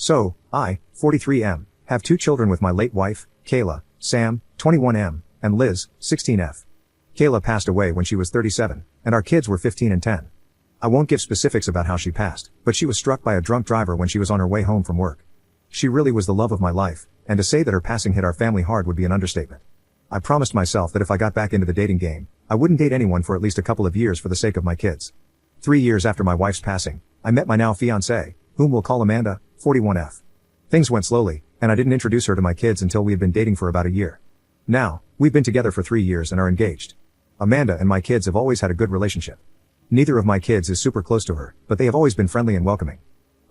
So, I, 43M, have 2 children with my late wife, Kayla, Sam, 21M, and Liz, 16F. Kayla passed away when she was 37, and our kids were 15 and 10. I won't give specifics about how she passed, but she was struck by a drunk driver when she was on her way home from work. She really was the love of my life, and to say that her passing hit our family hard would be an understatement. I promised myself that if I got back into the dating game, I wouldn't date anyone for at least a couple of years for the sake of my kids. 3 years after my wife's passing, I met my now fiancé, whom we'll call Amanda, 41F. Things went slowly, and I didn't introduce her to my kids until we had been dating for about a year. Now, we've been together for 3 years and are engaged. Amanda and my kids have always had a good relationship. Neither of my kids is super close to her, but they have always been friendly and welcoming.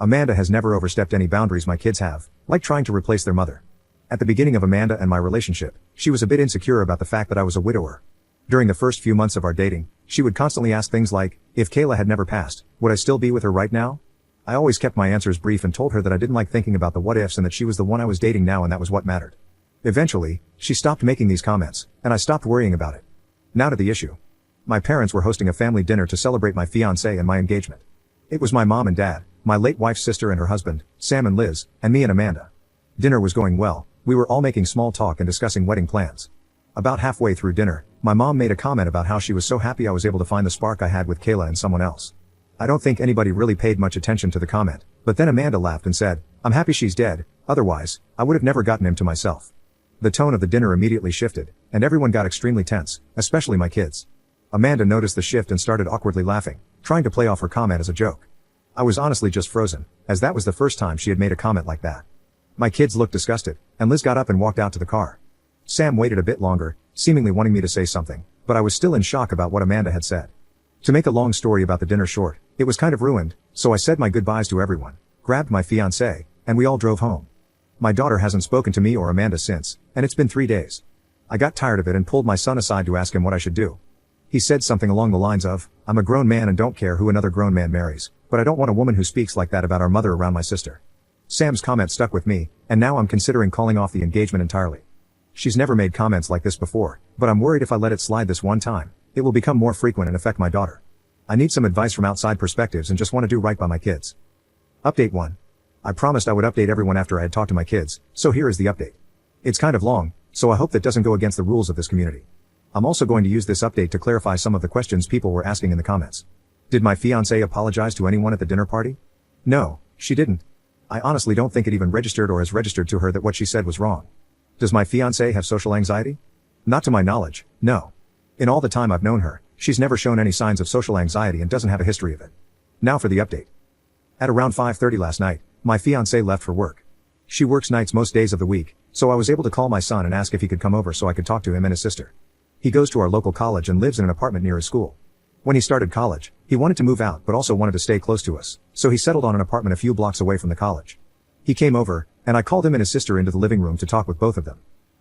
Amanda has never overstepped any boundaries my kids have, like trying to replace their mother. At the beginning of Amanda and my relationship, she was a bit insecure about the fact that I was a widower. During the first few months of our dating, she would constantly ask things like, if Kayla had never passed, would I still be with her right now? I always kept my answers brief and told her that I didn't like thinking about the what ifs and that she was the one I was dating now and that was what mattered. Eventually, she stopped making these comments, and I stopped worrying about it. Now to the issue. My parents were hosting a family dinner to celebrate my fiancé and my engagement. It was my mom and dad, my late wife's sister and her husband, Sam and Liz, and me and Amanda. Dinner was going well, we were all making small talk and discussing wedding plans. About halfway through dinner, my mom made a comment about how she was so happy I was able to find the spark I had with Kayla and someone else. I don't think anybody really paid much attention to the comment, but then Amanda laughed and said, I'm happy she's dead, otherwise, I would have never gotten him to myself. The tone of the dinner immediately shifted, and everyone got extremely tense, especially my kids. Amanda noticed the shift and started awkwardly laughing, trying to play off her comment as a joke. I was honestly just frozen, as that was the first time she had made a comment like that. My kids looked disgusted, and Liz got up and walked out to the car. Sam waited a bit longer, seemingly wanting me to say something, but I was still in shock about what Amanda had said. To make a long story about the dinner short, it was kind of ruined, so I said my goodbyes to everyone, grabbed my fiancé, and we all drove home. My daughter hasn't spoken to me or Amanda since, and it's been 3 days. I got tired of it and pulled my son aside to ask him what I should do. He said something along the lines of, I'm a grown man and don't care who another grown man marries, but I don't want a woman who speaks like that about our mother around my sister. Sam's comment stuck with me, and now I'm considering calling off the engagement entirely. She's never made comments like this before, but I'm worried if I let it slide this one time, it will become more frequent and affect my daughter. I need some advice from outside perspectives and just want to do right by my kids. Update 1. I promised I would update everyone after I had talked to my kids, so here is the update. It's kind of long, so I hope that doesn't go against the rules of this community. I'm also going to use this update to clarify some of the questions people were asking in the comments. Did my fiancé apologize to anyone at the dinner party? No, she didn't. I honestly don't think it even registered or has registered to her that what she said was wrong. Does my fiancé have social anxiety? Not to my knowledge, no. In all the time I've known her, she's never shown any signs of social anxiety and doesn't have a history of it. Now for the update. At around 5:30 last night, my fiancé left for work. She works nights most days of the week, so I was able to call my son and ask if he could come over so I could talk to him and his sister. He goes to our local college and lives in an apartment near his school. When he started college, he wanted to move out but also wanted to stay close to us, so he settled on an apartment a few blocks away from the college. He came over, and I called him and his sister into the living room to talk with both of them.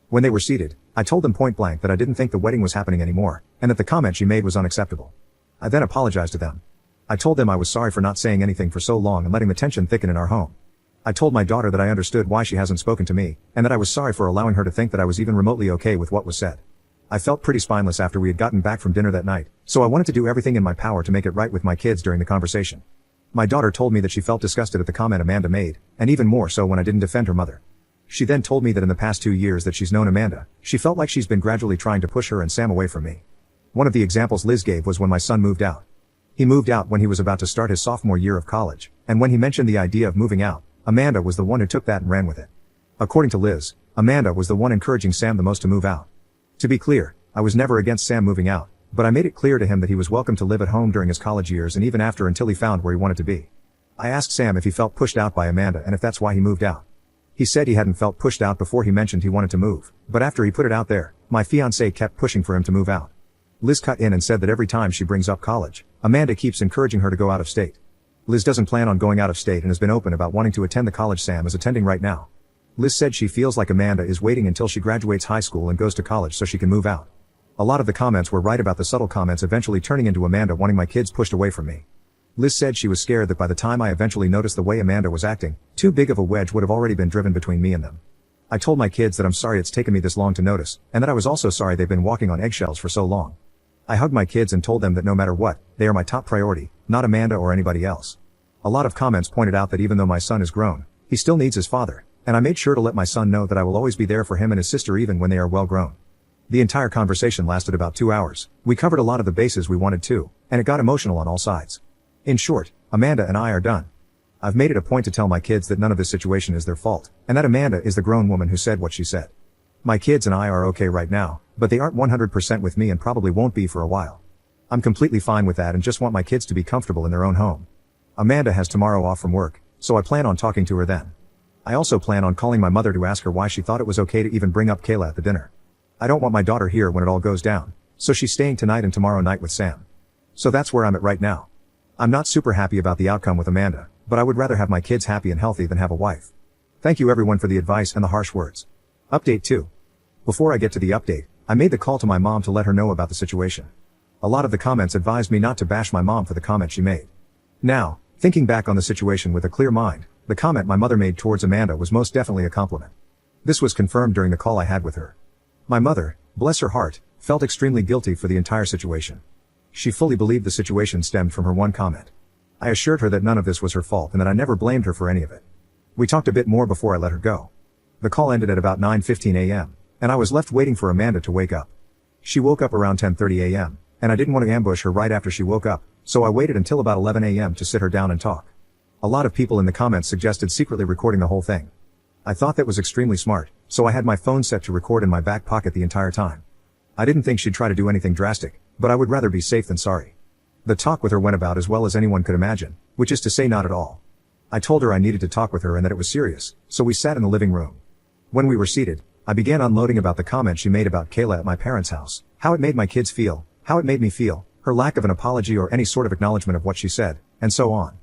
When they were seated, I told them point blank that I didn't think the wedding was happening anymore, and that the comment she made was unacceptable. I then apologized to them. I told them I was sorry for not saying anything for so long and letting the tension thicken in our home. I told my daughter that I understood why she hasn't spoken to me, and that I was sorry for allowing her to think that I was even remotely okay with what was said. I felt pretty spineless after we had gotten back from dinner that night, so I wanted to do everything in my power to make it right with my kids during the conversation. My daughter told me that she felt disgusted at the comment Amanda made, and even more so when I didn't defend her mother. She then told me that in the past 2 years that she's known Amanda, she felt like she's been gradually trying to push her and Sam away from me. One of the examples Liz gave was when my son moved out. He moved out when he was about to start his sophomore year of college, and when he mentioned the idea of moving out, Amanda was the one who took that and ran with it. According to Liz, Amanda was the one encouraging Sam the most to move out. To be clear, I was never against Sam moving out, but I made it clear to him that he was welcome to live at home during his college years and even after until he found where he wanted to be. I asked Sam if he felt pushed out by Amanda and if that's why he moved out. He said he hadn't felt pushed out before he mentioned he wanted to move, but after he put it out there, my fiancé kept pushing for him to move out. Liz cut in and said that every time she brings up college, Amanda keeps encouraging her to go out of state. Liz doesn't plan on going out of state and has been open about wanting to attend the college Sam is attending right now. Liz said she feels like Amanda is waiting until she graduates high school and goes to college so she can move out. A lot of the comments were right about the subtle comments eventually turning into Amanda wanting my kids pushed away from me. Liz said she was scared that by the time I eventually noticed the way Amanda was acting, too big of a wedge would have already been driven between me and them. I told my kids that I'm sorry it's taken me this long to notice, and that I was also sorry they've been walking on eggshells for so long. I hugged my kids and told them that no matter what, they are my top priority, not Amanda or anybody else. A lot of comments pointed out that even though my son is grown, He still needs his father, and I made sure to let my son know that I will always be there for him and his sister even when they are well grown. The entire conversation lasted about 2 hours. We covered a lot of the bases we wanted to, and it got emotional on all sides. In short, Amanda and I are done. I've made it a point to tell my kids that none of this situation is their fault, and that Amanda is the grown woman who said what she said. My kids and I are okay right now, but they aren't 100% with me and probably won't be for a while. I'm completely fine with that and just want my kids to be comfortable in their own home. Amanda has tomorrow off from work, so I plan on talking to her then. I also plan on calling my mother to ask her why she thought it was okay to even bring up Kayla at the dinner. I don't want my daughter here when it all goes down, so she's staying tonight and tomorrow night with Sam. So that's where I'm at right now. I'm not super happy about the outcome with Amanda, but I would rather have my kids happy and healthy than have a wife. Thank you everyone for the advice and the harsh words. Update 2. Before I get to the update, I made the call to my mom to let her know about the situation. A lot of the comments advised me not to bash my mom for the comment she made. Now, thinking back on the situation with a clear mind, the comment my mother made towards Amanda was most definitely a compliment. This was confirmed during the call I had with her. My mother, bless her heart, felt extremely guilty for the entire situation. She fully believed the situation stemmed from her one comment. I assured her that none of this was her fault and that I never blamed her for any of it. We talked a bit more before I let her go. The call ended at about 9:15 a.m., and I was left waiting for Amanda to wake up. She woke up around 10:30 a.m., and I didn't want to ambush her right after she woke up, so I waited until about 11 a.m. to sit her down and talk. A lot of people in the comments suggested secretly recording the whole thing. I thought that was extremely smart, so I had my phone set to record in my back pocket the entire time. I didn't think she'd try to do anything drastic, but I would rather be safe than sorry. The talk with her went about as well as anyone could imagine, which is to say not at all. I told her I needed to talk with her and that it was serious, so we sat in the living room. When we were seated, I began unloading about the comment she made about Kayla at my parents' house, how it made my kids feel, how it made me feel, her lack of an apology or any sort of acknowledgement of what she said, and so on.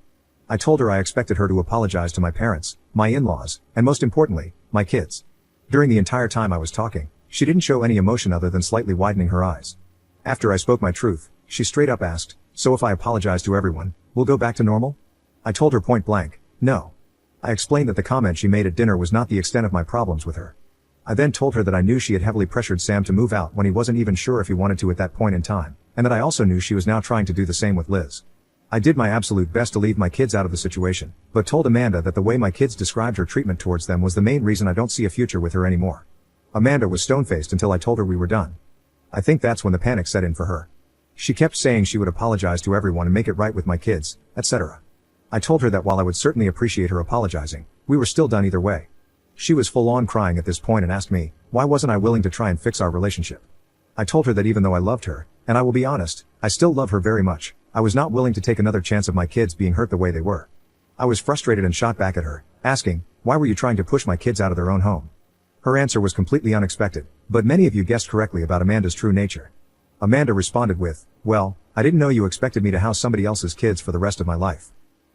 I told her I expected her to apologize to my parents, my in-laws, and most importantly, my kids. During the entire time I was talking, she didn't show any emotion other than slightly widening her eyes. After I spoke my truth, she straight up asked, "So if I apologize to everyone, we'll go back to normal?" I told her point blank, no. I explained that the comment she made at dinner was not the extent of my problems with her. I then told her that I knew she had heavily pressured Sam to move out when he wasn't even sure if he wanted to at that point in time, and that I also knew she was now trying to do the same with Liz. I did my absolute best to leave my kids out of the situation, but told Amanda that the way my kids described her treatment towards them was the main reason I don't see a future with her anymore. Amanda was stone-faced until I told her we were done. I think that's when the panic set in for her. She kept saying she would apologize to everyone and make it right with my kids, etc. I told her that while I would certainly appreciate her apologizing, we were still done either way. She was full-on crying at this point and asked me, why wasn't I willing to try and fix our relationship? I told her that even though I loved her, and I will be honest, I still love her very much, I was not willing to take another chance of my kids being hurt the way they were. I was frustrated and shot back at her, asking, why were you trying to push my kids out of their own home? Her answer was completely unexpected, but many of you guessed correctly about Amanda's true nature. Amanda responded with, well, I didn't know you expected me to house somebody else's kids for the rest of my life.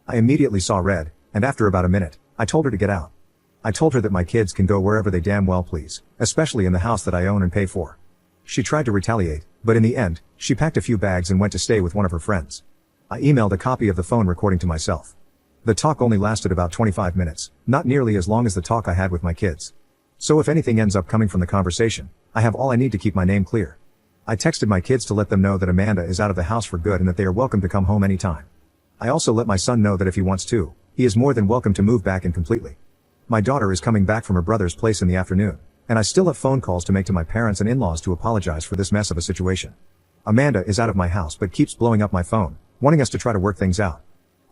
I immediately saw red, and after about a minute, I told her to get out. I told her that my kids can go wherever they damn well please, especially in the house that I own and pay for. She tried to retaliate, but in the end, she packed a few bags and went to stay with one of her friends. I emailed a copy of the phone recording to myself. The talk only lasted about 25 minutes, not nearly as long as the talk I had with my kids. So if anything ends up coming from the conversation, I have all I need to keep my name clear. I texted my kids to let them know that Amanda is out of the house for good and that they are welcome to come home anytime. I also let my son know that if he wants to, he is more than welcome to move back in completely. My daughter is coming back from her brother's place in the afternoon, and I still have phone calls to make to my parents and in-laws to apologize for this mess of a situation. Amanda is out of my house but keeps blowing up my phone, wanting us to try to work things out.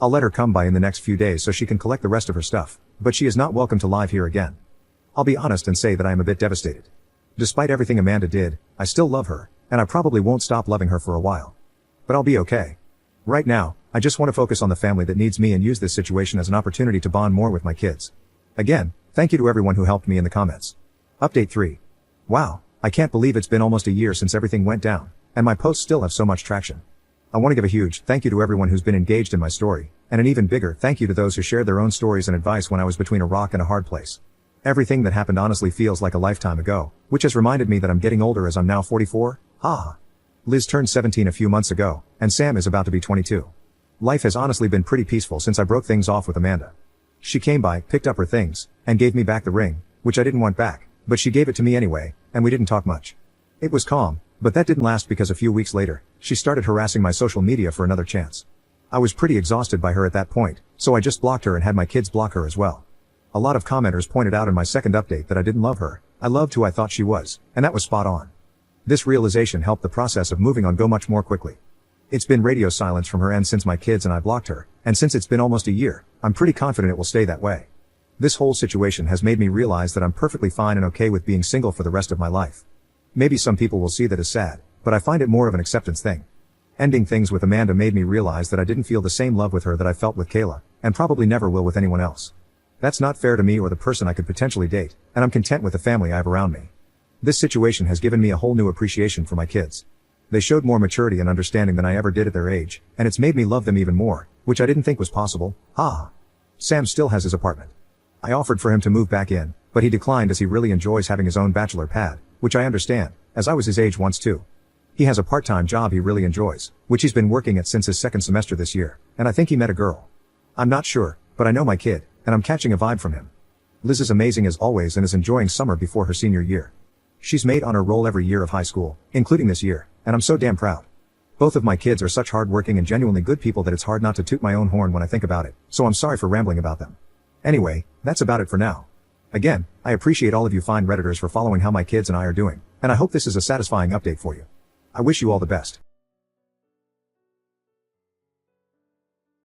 I'll let her come by in the next few days so she can collect the rest of her stuff, but she is not welcome to live here again. I'll be honest and say that I am a bit devastated. Despite everything Amanda did, I still love her, and I probably won't stop loving her for a while. But I'll be okay. Right now, I just want to focus on the family that needs me and use this situation as an opportunity to bond more with my kids. Again, thank you to everyone who helped me in the comments. Update 3. Wow, I can't believe it's been almost a year since everything went down, and my posts still have so much traction. I want to give a huge thank you to everyone who's been engaged in my story, and an even bigger thank you to those who shared their own stories and advice when I was between a rock and a hard place. Everything that happened honestly feels like a lifetime ago, which has reminded me that I'm getting older as I'm now 44. Liz turned 17 a few months ago, and Sam is about to be 22. Life has honestly been pretty peaceful since I broke things off with Amanda. She came by, picked up her things, and gave me back the ring, which I didn't want back, but she gave it to me anyway, and we didn't talk much. It was calm, but that didn't last because a few weeks later, she started harassing my social media for another chance. I was pretty exhausted by her at that point, so I just blocked her and had my kids block her as well. A lot of commenters pointed out in my second update that I didn't love her, I loved who I thought she was, and that was spot on. This realization helped the process of moving on go much more quickly. It's been radio silence from her end since my kids and I blocked her, and since it's been almost a year, I'm pretty confident it will stay that way. This whole situation has made me realize that I'm perfectly fine and okay with being single for the rest of my life. Maybe some people will see that as sad, but I find it more of an acceptance thing. Ending things with Amanda made me realize that I didn't feel the same love with her that I felt with Kayla, and probably never will with anyone else. That's not fair to me or the person I could potentially date, and I'm content with the family I have around me. This situation has given me a whole new appreciation for my kids. They showed more maturity and understanding than I ever did at their age, and it's made me love them even more, which I didn't think was possible. Sam still has his apartment. I offered for him to move back in, but he declined as he really enjoys having his own bachelor pad, which I understand, as I was his age once too. He has a part-time job he really enjoys, which he's been working at since his second semester this year, and I think he met a girl. I'm not sure, but I know my kid, and I'm catching a vibe from him. Liz is amazing as always and is enjoying summer before her senior year. She's made honor roll every year of high school, including this year, and I'm so damn proud. Both of my kids are such hardworking and genuinely good people that it's hard not to toot my own horn when I think about it, so I'm sorry for rambling about them. Anyway, that's about it for now. Again, I appreciate all of you fine Redditors for following how my kids and I are doing, and I hope this is a satisfying update for you. I wish you all the best.